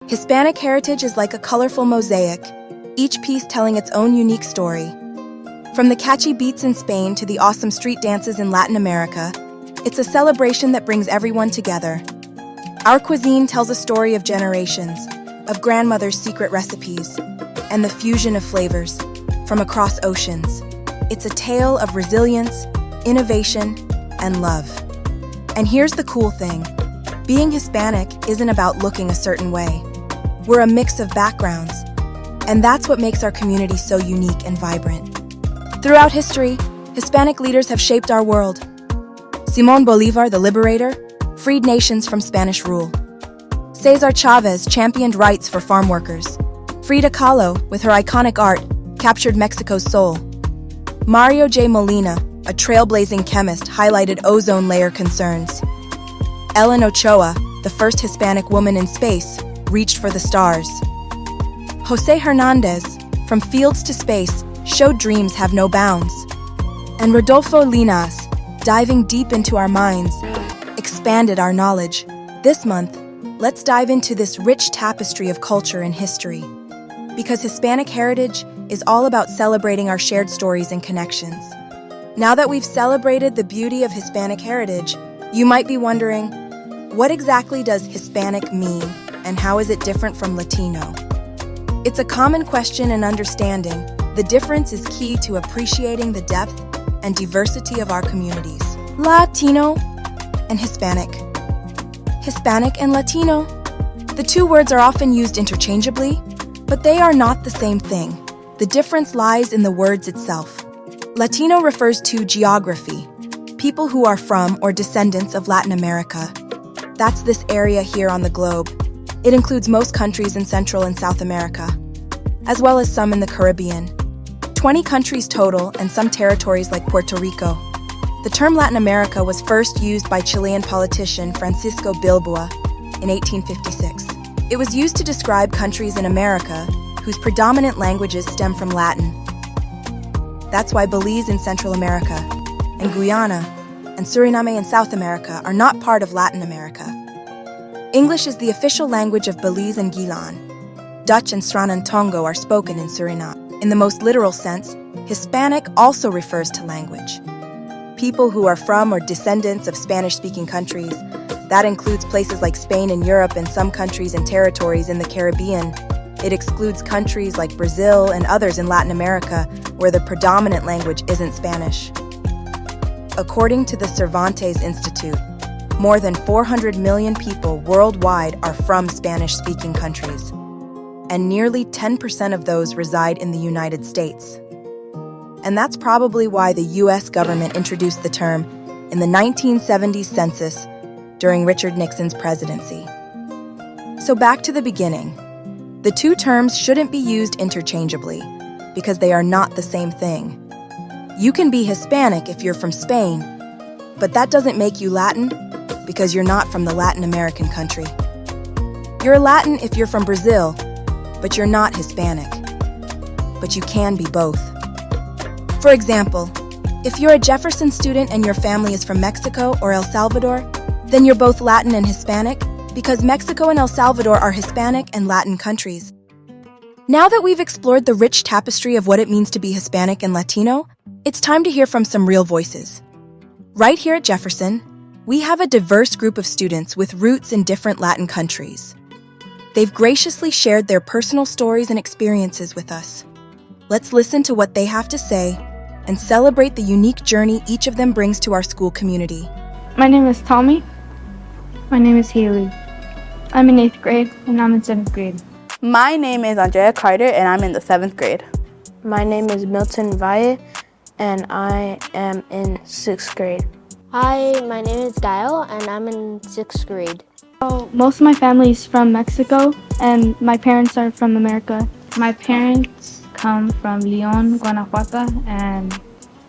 Hispanic heritage is like a colorful mosaic, each piece telling its own unique story. From the catchy beats in Spain to the awesome street dances in Latin America, it's a celebration that brings everyone together. Our cuisine tells a story of generations, of grandmother's secret recipes, and the fusion of flavors from across oceans. It's a tale of resilience, innovation, and love. And here's the cool thing. Being Hispanic isn't about looking a certain way. We're a mix of backgrounds, and that's what makes our community so unique and vibrant. Throughout history, Hispanic leaders have shaped our world. Simón Bolívar, the liberator, freed nations from Spanish rule. César Chávez championed rights for farm workers. Frida Kahlo, with her iconic art, captured Mexico's soul. Mario J. Molina, a trailblazing chemist, highlighted ozone layer concerns. Ellen Ochoa, the first Hispanic woman in space, reached for the stars. José Hernández, from fields to space, showed dreams have no bounds. And Rodolfo Linares, diving deep into our minds, expanded our knowledge. This month, let's dive into this rich tapestry of culture and history. Because Hispanic heritage is all about celebrating our shared stories and connections. Now that we've celebrated the beauty of Hispanic heritage, you might be wondering, what exactly does Hispanic mean, and how is it different from Latino? It's a common question and understanding. The difference is key to appreciating the depth and diversity of our communities. Latino and Hispanic. Hispanic and Latino. The two words are often used interchangeably, but they are not the same thing. The difference lies in the words itself. Latino refers to geography, people who are from or descendants of Latin America. That's this area here on the globe. It includes most countries in Central and South America, as well as some in the Caribbean. 20 countries total and some territories like Puerto Rico. The term Latin America was first used by Chilean politician Francisco Bilbao in 1856. It was used to describe countries in America whose predominant languages stem from Latin. That's why Belize in Central America, and Guyana, and Suriname in South America are not part of Latin America. English is the official language of Belize and Guilan. Dutch and Sranan-Tongo are spoken in Suriname. In the most literal sense, Hispanic also refers to language. People who are from or descendants of Spanish-speaking countries. That includes places like Spain and Europe and some countries and territories in the Caribbean. It excludes countries like Brazil and others in Latin America where the predominant language isn't Spanish. According to the Cervantes Institute, more than 400 million people worldwide are from Spanish-speaking countries, and nearly 10% of those reside in the United States. And that's probably why the U.S. government introduced the term in the 1970s census during Richard Nixon's presidency. So back to the beginning. The two terms shouldn't be used interchangeably because they are not the same thing. You can be Hispanic if you're from Spain, but that doesn't make you Latin because you're not from the Latin American country. You're Latin if you're from Brazil, but you're not Hispanic. But you can be both. For example, if you're a Jefferson student and your family is from Mexico or El Salvador, then you're both Latin and Hispanic because Mexico and El Salvador are Hispanic and Latin countries. Now that we've explored the rich tapestry of what it means to be Hispanic and Latino, it's time to hear from some real voices. Right here at Jefferson, we have a diverse group of students with roots in different Latin countries. They've graciously shared their personal stories and experiences with us. Let's listen to what they have to say and celebrate the unique journey each of them brings to our school community. My name is Tommy. My name is Haley. I'm in 8th grade and I'm in 7th grade. My name is Andrea Carter and I'm in the 7th grade. My name is Milton Valle and I am in 6th grade. Hi, my name is Gael and I'm in 6th grade. So, most of my family is from Mexico and my parents are from America. My parents come from León, Guanajuato, and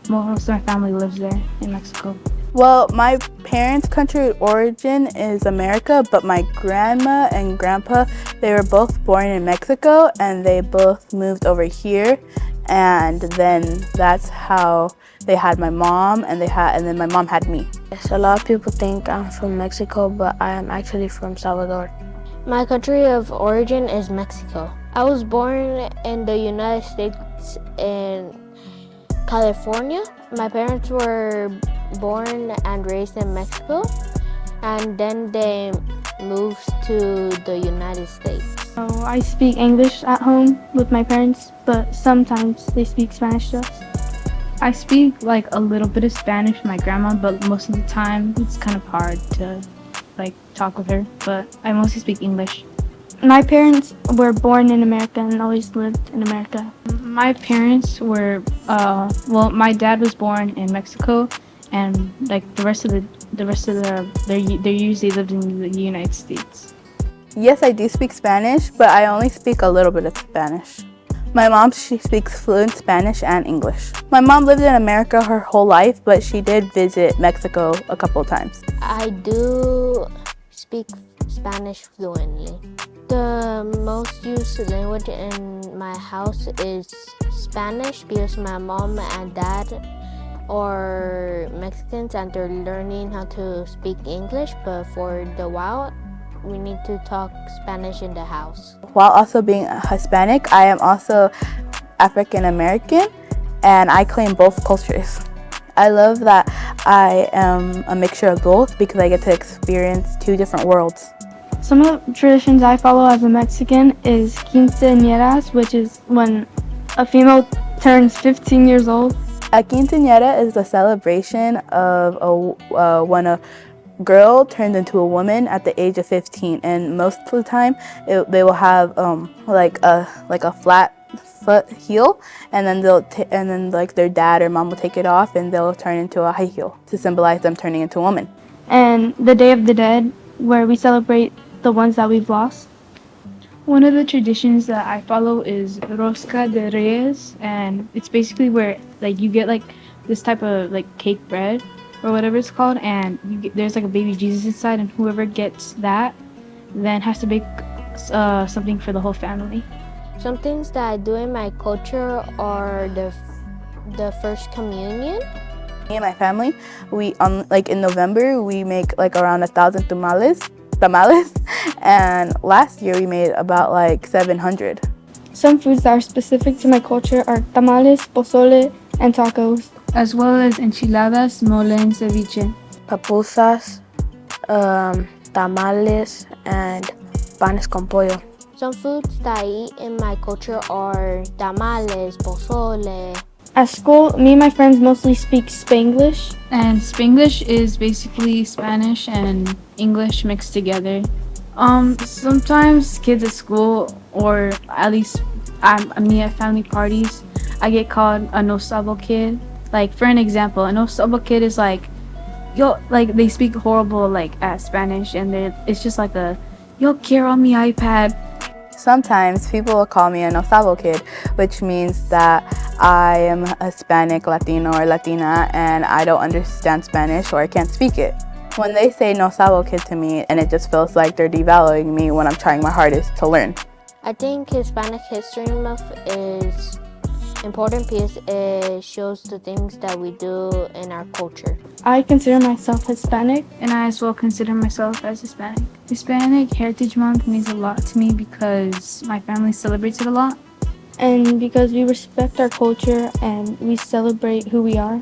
most of my family lives there in Mexico. Well, my parents' country of origin is America, but my grandma and grandpa, they were both born in Mexico and they both moved over here. And then that's how they had my mom and then my mom had me. Yes, a lot of people think I'm from Mexico, but I am actually from Salvador. My country of origin is Mexico. I was born in the United States in California. My parents were born and raised in Mexico, and then they moved to the United States. So I speak English at home with my parents, but sometimes they speak Spanish to us. I speak like a little bit of Spanish with my grandma, but most of the time it's kind of hard to like talk with her, but I mostly speak English. My parents were born in America and always lived in America. My parents were well, my dad was born in Mexico, and like they usually lived in the United States. Yes, I do speak Spanish, but I only speak a little bit of Spanish. My mom, she speaks fluent Spanish and English. My mom lived in America her whole life, but she did visit Mexico a couple of times. I do speak Spanish fluently. The most used language in my house is Spanish because my mom and dad are Mexicans and they're learning how to speak English, but for the while, we need to talk Spanish in the house. While also being Hispanic, I am also African American, and I claim both cultures. I love that I am a mixture of both because I get to experience two different worlds. Some of the traditions I follow as a Mexican is quinceañeras, which is when a female turns 15 years old. A quinceañera is the celebration of when a girl turns into a woman at the age of 15, and most of the time they will have like a flat foot heel, and then like their dad or mom will take it off and they'll turn into a high heel to symbolize them turning into a woman. And the Day of the Dead, where we celebrate the ones that we've lost. One of the traditions that I follow is Rosca de Reyes, and it's basically where like you get like this type of like cake bread or whatever it's called, and there's like a baby Jesus inside, and whoever gets that then has to bake something for the whole family. Some things that I do in my culture are the first communion. Me and my family, we like in November we make like around 1,000 tamales, and last year we made about like 700. Some foods that are specific to my culture are tamales, pozole, and tacos, as well as enchiladas, mole, and ceviche. Pupusas, tamales, and panes con pollo. Some foods that I eat in my culture are tamales, pozole. At school, me and my friends mostly speak Spanglish. And Spanglish is basically Spanish and English mixed together. Sometimes kids at school, or at least me at family parties, I get called a no sabo kid. Like for an example, a no sabo kid is like, like they speak horrible like at Spanish, and it's just like yo quiero mi iPad. Sometimes people will call me a no sabo kid, which means that I am Hispanic, Latino, or Latina, and I don't understand Spanish or I can't speak it. When they say no sabo kid to me, and it just feels like they're devaluing me when I'm trying my hardest to learn. I think Hispanic History Month is important because it shows the things that we do in our culture. I consider myself Hispanic. And I as well consider myself as Hispanic. Hispanic Heritage Month means a lot to me because my family celebrates it a lot. And because we respect our culture and we celebrate who we are.